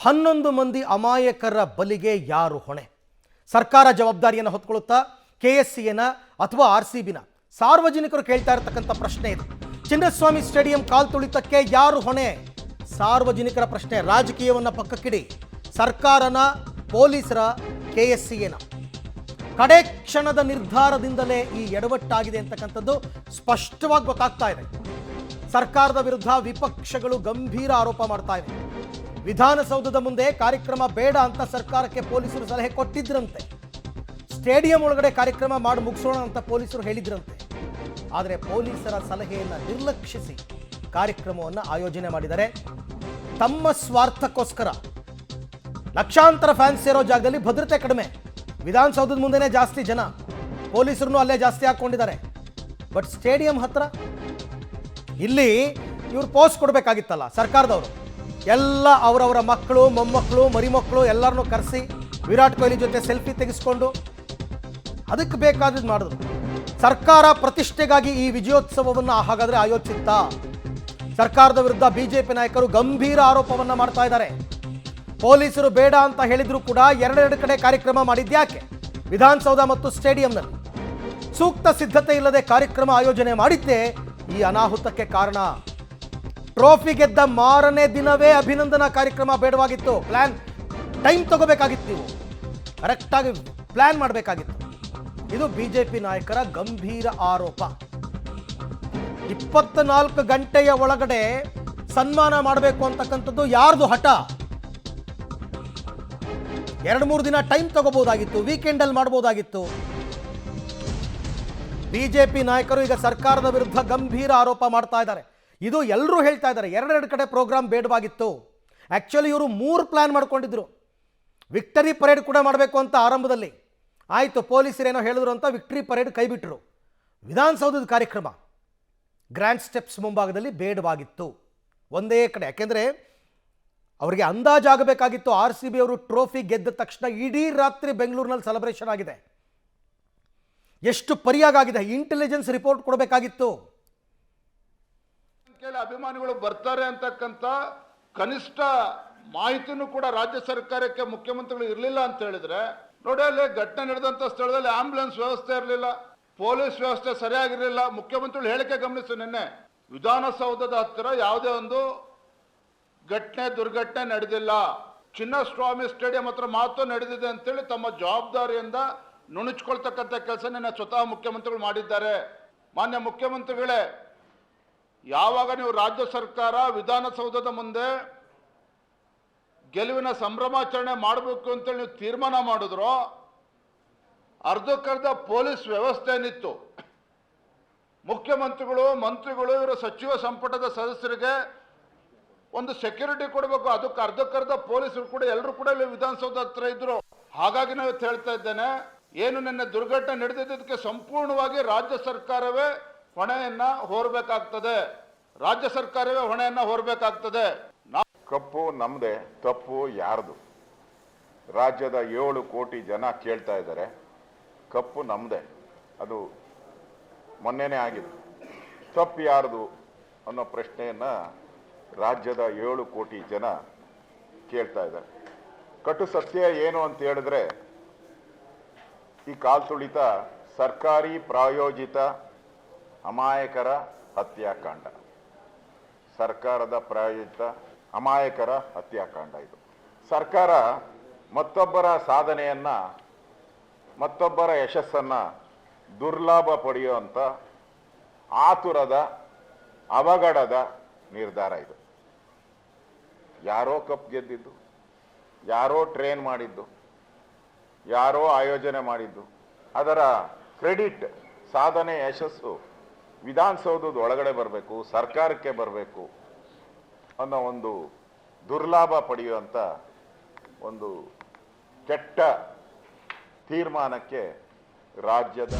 11 ಮಂದಿ ಅಮಾಯಕರ ಬಲಿಗೆ ಯಾರು ಹೊಣೆ? ಸರ್ಕಾರ ಜವಾಬ್ದಾರಿಯನ್ನು ಹೊತ್ತುಕೊಳ್ಳುತ್ತಾ ಕೆಎಸ್ಸಿಎನ ಅಥವಾ ಆರ್ಸಿಬಿನ? ಸಾರ್ವಜನಿಕರು ಕೇಳ್ತಾ ಇರತಕ್ಕಂಥ ಪ್ರಶ್ನೆ ಇದು. ಚಿನ್ನಸ್ವಾಮಿ ಸ್ಟೇಡಿಯಂ ಕಾಲ್ ತುಳಿತಕ್ಕೆ ಯಾರು ಹೊಣೆ? ಸಾರ್ವಜನಿಕರ ಪ್ರಶ್ನೆ. ರಾಜಕೀಯವನ್ನು ಪಕ್ಕಕ್ಕಿಡಿ. ಸರ್ಕಾರನ, ಪೊಲೀಸರ, ಕೆಎಸ್ಸಿಎನ? ಕಡೆ ಕ್ಷಣದ ನಿರ್ಧಾರದಿಂದಲೇ ಈ ಎಡವಟ್ಟಾಗಿದೆ ಅಂತಕ್ಕಂಥದ್ದು ಸ್ಪಷ್ಟವಾಗಿ ಗೊತ್ತಾಗ್ತಾ ಇದೆ. ಸರ್ಕಾರದ ವಿರುದ್ಧ ವಿಪಕ್ಷಗಳು ಗಂಭೀರ ಆರೋಪ ಮಾಡ್ತಾ ಇವೆ. ವಿಧಾನಸೌಧದ ಮುಂದೆ ಕಾರ್ಯಕ್ರಮ ಬೇಡ ಅಂತ ಸರ್ಕಾರಕ್ಕೆ ಪೊಲೀಸರು ಸಲಹೆ ಕೊಟ್ಟಿದ್ರಂತೆ. ಸ್ಟೇಡಿಯಂ ಒಳಗಡೆ ಕಾರ್ಯಕ್ರಮ ಮಾಡಿ ಮುಗಿಸೋಣ ಅಂತ ಪೊಲೀಸರು ಹೇಳಿದ್ರಂತೆ. ಆದರೆ ಪೊಲೀಸರ ಸಲಹೆಯನ್ನು ನಿರ್ಲಕ್ಷಿಸಿ ಕಾರ್ಯಕ್ರಮವನ್ನು ಆಯೋಜನೆ ಮಾಡಿದ್ದಾರೆ. ತಮ್ಮ ಸ್ವಾರ್ಥಕ್ಕೋಸ್ಕರ ಲಕ್ಷಾಂತರ ಫ್ಯಾನ್ಸ್ ಇರೋ ಜಾಗದಲ್ಲಿ ಭದ್ರತೆ ಕಡಿಮೆ, ವಿಧಾನಸೌಧದ ಮುಂದೆನೇ ಜಾಸ್ತಿ ಜನ, ಪೊಲೀಸರು ಅಲ್ಲೇ ಜಾಸ್ತಿ ಹಾಕ್ಕೊಂಡಿದ್ದಾರೆ. ಬಟ್ ಸ್ಟೇಡಿಯಂ ಹತ್ರ ಇಲ್ಲಿ ಇವ್ರು ಪೋಸ್ಟ್ ಕೊಡಬೇಕಾಗಿತ್ತಲ್ಲ ಸರ್ಕಾರದವರು. ಎಲ್ಲ ಅವರವರ ಮಕ್ಕಳು, ಮೊಮ್ಮಕ್ಕಳು, ಮರಿಮಕ್ಕಳು ಎಲ್ಲರನ್ನೂ ಕರೆಸಿ ವಿರಾಟ್ ಕೊಹ್ಲಿ ಜೊತೆ ಸೆಲ್ಫಿ ತೆಗೆಸ್ಕೊಂಡು ಅದಕ್ಕೆ ಬೇಕಾದದ್ದು ಮಾಡಿದ್ರು. ಸರ್ಕಾರ ಪ್ರತಿಷ್ಠೆಗಾಗಿ ಈ ವಿಜಯೋತ್ಸವವನ್ನು ಹಾಗಾದರೆ ಆಯೋಜಿಸುತ್ತಾ? ಸರ್ಕಾರದ ವಿರುದ್ಧ ಬಿಜೆಪಿ ನಾಯಕರು ಗಂಭೀರ ಆರೋಪವನ್ನು ಮಾಡ್ತಾ ಇದ್ದಾರೆ. ಪೊಲೀಸರು ಬೇಡ ಅಂತ ಹೇಳಿದ್ರು ಕೂಡ ಎರಡೆರಡು ಕಡೆ ಕಾರ್ಯಕ್ರಮ ಮಾಡಿದ್ಯಾಕೆ? ವಿಧಾನಸೌಧ ಮತ್ತು ಸ್ಟೇಡಿಯಂನಲ್ಲಿ ಸೂಕ್ತ ಸಿದ್ಧತೆ ಇಲ್ಲದೆ ಕಾರ್ಯಕ್ರಮ ಆಯೋಜನೆ ಮಾಡಿದ್ದೇ ಈ ಅನಾಹುತಕ್ಕೆ ಕಾರಣ. ಟ್ರೋಫಿ ಗೆದ್ದ ಮಾರನೇ ದಿನವೇ ಅಭಿನಂದನಾ ಕಾರ್ಯಕ್ರಮ ಬೇಡವಾಗಿತ್ತು. ಟೈಮ್ ತಗೋಬೇಕಾಗಿತ್ತು. ನೀವು ಕರೆಕ್ಟಾಗಿ ಪ್ಲಾನ್ ಮಾಡಬೇಕಾಗಿತ್ತು. ಇದು ಬಿಜೆಪಿ ನಾಯಕರ ಗಂಭೀರ ಆರೋಪ. 24 ಗಂಟೆಯ ಒಳಗಡೆ ಸನ್ಮಾನ ಮಾಡಬೇಕು ಅಂತಕ್ಕಂಥದ್ದು ಯಾರ್ದು ಹಠ? 2-3 ದಿನ ಟೈಮ್ ತಗೋಬಹುದಾಗಿತ್ತು, ವೀಕೆಂಡಲ್ಲಿ ಮಾಡಬಹುದಾಗಿತ್ತು. ಬಿಜೆಪಿ ನಾಯಕರು ಈಗ ಸರ್ಕಾರದ ವಿರುದ್ಧ ಗಂಭೀರ ಆರೋಪ ಮಾಡ್ತಾ ಇದ್ದಾರೆ. ಇದು ಎಲ್ಲರೂ ಹೇಳ್ತಾ ಇದ್ದಾರೆ, ಎರಡೆರಡು ಕಡೆ ಪ್ರೋಗ್ರಾಮ್ ಬೇಡವಾಗಿತ್ತು. ಆ್ಯಕ್ಚುಲಿ ಇವರು 3 ಪ್ಲಾನ್ ಮಾಡ್ಕೊಂಡಿದ್ರು. ವಿಕ್ಟರಿ ಪರೇಡ್ ಕೂಡ ಮಾಡಬೇಕು ಅಂತ ಆರಂಭದಲ್ಲಿ ಆಯಿತು, ಪೊಲೀಸರೇನೋ ಹೇಳಿದ್ರು ಅಂತ ವಿಕ್ಟರಿ ಪರೇಡ್ ಕೈಬಿಟ್ಟರು. ವಿಧಾನಸೌಧದ ಕಾರ್ಯಕ್ರಮ ಗ್ರ್ಯಾಂಡ್ ಸ್ಟೆಪ್ಸ್ ಮುಂಭಾಗದಲ್ಲಿ ಬೇಡವಾಗಿತ್ತು ಒಂದೇ ಕಡೆ. ಯಾಕೆಂದರೆ ಅವರಿಗೆ ಅಂದಾಜಾಗಬೇಕಾಗಿತ್ತು. RCB ಅವರು ಟ್ರೋಫಿ ಗೆದ್ದ ತಕ್ಷಣ ಇಡೀ ರಾತ್ರಿ ಬೆಂಗಳೂರಿನಲ್ಲಿ ಸೆಲೆಬ್ರೇಷನ್ ಆಗಿದೆ, ಎಷ್ಟು ಪರಿಯಾಗಿದೆ, ಇಂಟೆಲಿಜೆನ್ಸ್ ರಿಪೋರ್ಟ್ ಕೊಡಬೇಕಾಗಿತ್ತು. ಅಭಿಮಾನಿಗಳು ಬರ್ತಾರೆ ಅಂತಕ್ಕಂಥ ಕನಿಷ್ಠ ಮಾಹಿತಿನೂ ಕೂಡ ರಾಜ್ಯ ಸರ್ಕಾರಕ್ಕೆ ಮುಖ್ಯಮಂತ್ರಿಗಳು ಇರಲಿಲ್ಲ ಅಂತ ಹೇಳಿದ್ರೆ ನೋಡಿ, ಅಲ್ಲಿ ಘಟನೆ ನಡೆದಂತ ಸ್ಥಳದಲ್ಲಿ ಆಂಬ್ಯುಲೆನ್ಸ್ ವ್ಯವಸ್ಥೆ ಇರಲಿಲ್ಲ, ಪೊಲೀಸ್ ವ್ಯವಸ್ಥೆ ಸರಿಯಾಗಿರಲಿಲ್ಲ. ಮುಖ್ಯಮಂತ್ರಿಗಳು ಹೇಳಿಕೆ ಗಮನಿಸಿ, ನಿನ್ನೆ ವಿಧಾನಸೌಧದ ಹತ್ತಿರ ಯಾವುದೇ ಒಂದು ದುರ್ಘಟನೆ ನಡೆದಿಲ್ಲ, ಚಿನ್ನಸ್ವಾಮಿ ಸ್ಟೇಡಿಯಂ ಹತ್ರ ಮಾತ್ರ ನಡೆದಿದೆ ಅಂತೇಳಿ ತಮ್ಮ ಜವಾಬ್ದಾರಿಯಿಂದ ನುಣುಚ್ಕೊಳ್ತಕ್ಕಂಥ ಕೆಲಸ ನಿನ್ನೆ ಸ್ವತಃ ಮುಖ್ಯಮಂತ್ರಿಗಳು ಮಾಡಿದ್ದಾರೆ. ಮಾನ್ಯ ಮುಖ್ಯಮಂತ್ರಿಗಳೇ, ಯಾವಾಗ ನೀವು ರಾಜ್ಯ ಸರ್ಕಾರ ವಿಧಾನಸೌಧದ ಮುಂದೆ ಗೆಲುವಿನ ಸಂಭ್ರಮಾಚರಣೆ ಮಾಡಬೇಕು ಅಂತೇಳಿ ನೀವು ತೀರ್ಮಾನ ಮಾಡಿದ್ರು, ಅರ್ಧಕ್ಕರ್ಧ ಪೊಲೀಸ್ ವ್ಯವಸ್ಥೆ ಏನಿತ್ತು, ಮುಖ್ಯಮಂತ್ರಿಗಳು, ಮಂತ್ರಿಗಳು, ಇವರ ಸಚಿವ ಸಂಪುಟದ ಸದಸ್ಯರಿಗೆ ಒಂದು ಸೆಕ್ಯೂರಿಟಿ ಕೊಡಬೇಕು, ಅದಕ್ಕೆ ಅರ್ಧಕ್ಕರ್ಧ ಪೊಲೀಸರು ಕೂಡ ಎಲ್ಲರೂ ಕೂಡ ಇಲ್ಲಿ ವಿಧಾನಸೌಧ ಹತ್ರ ಇದ್ರು. ಹಾಗಾಗಿ ನಾವು ಹೇಳ್ತಾ ಇದ್ದೇನೆ, ಏನು ನಿನ್ನೆ ದುರ್ಘಟನೆ ನಡೆದಿದ್ದಕ್ಕೆ ಸಂಪೂರ್ಣವಾಗಿ ರಾಜ್ಯ ಸರ್ಕಾರವೇ ಹೊಣೆಯನ್ನ ಹೊರಬೇಕಾಗ್ತದೆ. ರಾಜ್ಯ ಸರ್ಕಾರವೇ ಹೊಣೆಯನ್ನ ಹೊರಬೇಕಾಗ್ತದೆ. ಕಪ್ಪು ನಮ್ದೆ, ತಪ್ಪು ಯಾರ್ದು? ರಾಜ್ಯದ 7 ಕೋಟಿ ಜನ ಕೇಳ್ತಾ ಇದ್ದಾರೆ. ಕಪ್ಪು ನಮ್ದೆ, ಅದು ಮೊನ್ನೆನೇ ಆಗಿದೆ. ತಪ್ಪು ಯಾರ್ದು ಅನ್ನೋ ಪ್ರಶ್ನೆಯನ್ನ ರಾಜ್ಯದ 7 ಕೋಟಿ ಜನ ಕೇಳ್ತಾ ಇದ್ದಾರೆ. ಕಟು ಸತ್ಯ ಏನು ಅಂತ ಹೇಳಿದ್ರೆ, ಈ ಕಾಲ್ತುಳಿತ ಸರ್ಕಾರಿ ಪ್ರಾಯೋಜಿತ ಅಮಾಯಕರ ಹತ್ಯಾಕಾಂಡ, ಸರ್ಕಾರದ ಪ್ರಾಯೋಜಿತ ಅಮಾಯಕರ ಹತ್ಯಾಕಾಂಡ. ಇದು ಸರ್ಕಾರ ಮತ್ತೊಬ್ಬರ ಸಾಧನೆಯನ್ನ, ಮತ್ತೊಬ್ಬರ ಯಶಸ್ಸನ್ನ ದುರ್ಲಾಭ ಪಡೆಯುವಂಥ ಆತುರದ, ಅವಘಡದ ನಿರ್ಧಾರ ಇದು. ಯಾರೋ ಕಪ್ ಗೆದ್ದಿದ್ದು, ಯಾರೋ ಟ್ರೇನ್ ಮಾಡಿದ್ದು, ಯಾರೋ ಆಯೋಜನೆ ಮಾಡಿದ್ದು, ಅದರ ಕ್ರೆಡಿಟ್, ಸಾಧನೆ, ಯಶಸ್ಸು ವಿಧಾನಸೌಧದ ಒಳಗಡೆ ಬರಬೇಕು, ಸರ್ಕಾರಕ್ಕೆ ಬರಬೇಕು ಅನ್ನೋ ಒಂದು ದುರ್ಲಾಭ ಪಡೆಯುವಂಥ ಒಂದು ಕೆಟ್ಟ ತೀರ್ಮಾನಕ್ಕೆ ರಾಜ್ಯದ